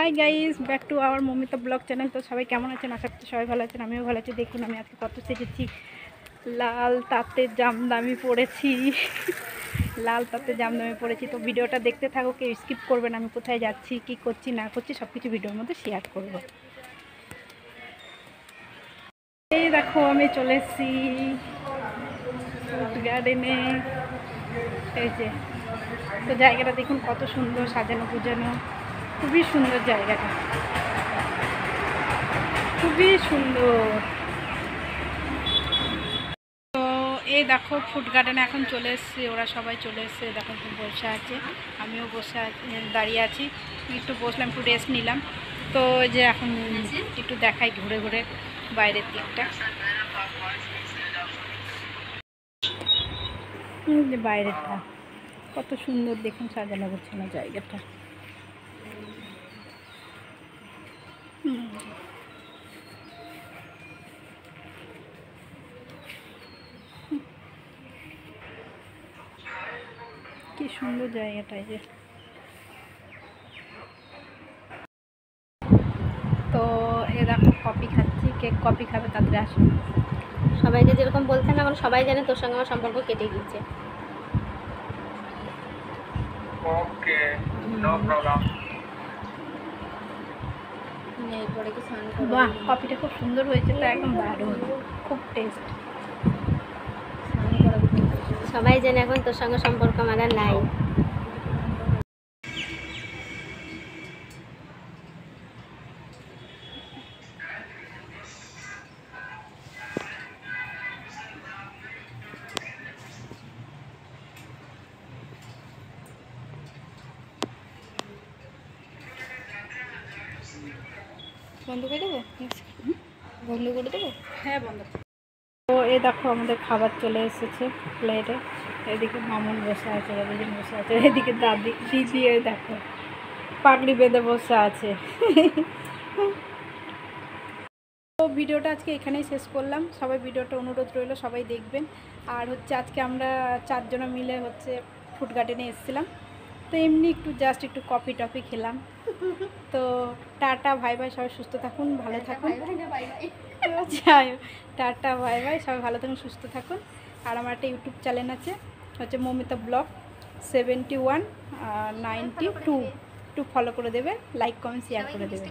High guys, back to our Mamita blog channel. তো সবাই কেমন আছেন? আশা করছি সবাই ভালো আছেন, আমিও ভালো আছি। দেখুন আমি আজকে কত সেজেছি, লাল তাঁতের জামদানি পরেছি। লাল তাঁতের জামদানি পরেছি। তো ভিডিওটা দেখতে থাকো, কেউ স্কিপ করবেন। আমি কোথায় যাচ্ছি, কি করছি না করছি সব কিছু ভিডিওর মধ্যে শেয়ার করব। এই দেখো আমি চলে এসেছি ফুড গার্ডেনে। এই যে, তো জায়গাটা দেখুন কত সুন্দর সাজানো গুজানো, খুবই সুন্দর জায়গাটা, খুবই সুন্দর। তো এই দেখো ফুড গার্ডেনে এখন চলে এসেছি, ওরা সবাই চলে এসছে। দেখো বসে আছে, আমিও দাঁড়িয়ে আছি। একটু বসলাম, একটু রেস্ট নিলাম। তো যে এখন একটু দেখাই ঘুরে ঘুরে বাইরের দিকটা, যে বাইরেটা কত সুন্দর দেখুন সাজানো গোছানো জায়গাটা। কি সুন্দর জায়গাটায় যে। তো এরকম কফি খাচ্ছি, কেক কফি খাবে তাদের আসুন। সবাইকে যেরকম বলছেন এখন সবাই জানে তোর সঙ্গে আমার সম্পর্ক কেটে গিয়েছে। ওকে, নো প্রবলেম। এরপরে কি স্নান করব? বাহ, কফিটা খুব সুন্দর হয়েছে, তো একদম দারুণ, খুব টেস্ট। সবাই জানে এখন তোর সঙ্গে সম্পর্ক আমার আর নাই। বন্ধ করে দেবো? বন্ধ করে দেবো? হ্যাঁ, বন্ধ। তো এই দেখো আমাদের খাবার চলে এসেছে প্লেটে। এদিকে মামুন বসে আছে, দুজন বসে আছে, এদিকে দাদি দিদি দেখো পাগড়ি বেঁধে বসে আছে। তো ভিডিওটা আজকে এখানেই শেষ করলাম। সবাই ভিডিওটা অনুরোধ রইল সবাই দেখবেন। আর হচ্ছে আজকে আমরা 4 জন মিলে হচ্ছে ফুড গার্ডেনে এসেছিলাম। তো এমনি একটু জাস্ট একটু কফি টফি খেলাম। তো টাটা বাই বাই, সবাই সুস্থ থাকুন, ভালো থাকুন। যাই হোক, টাটা বাই বাই, সবাই ভালো থাকুন, সুস্থ থাকুন। আর আমার একটা ইউটিউব চ্যানেল আছে, হচ্ছে মমিতা ব্লগ 7192 একটু ফলো করে দেবে, লাইক কমেন্ট শেয়ার করে দেবে।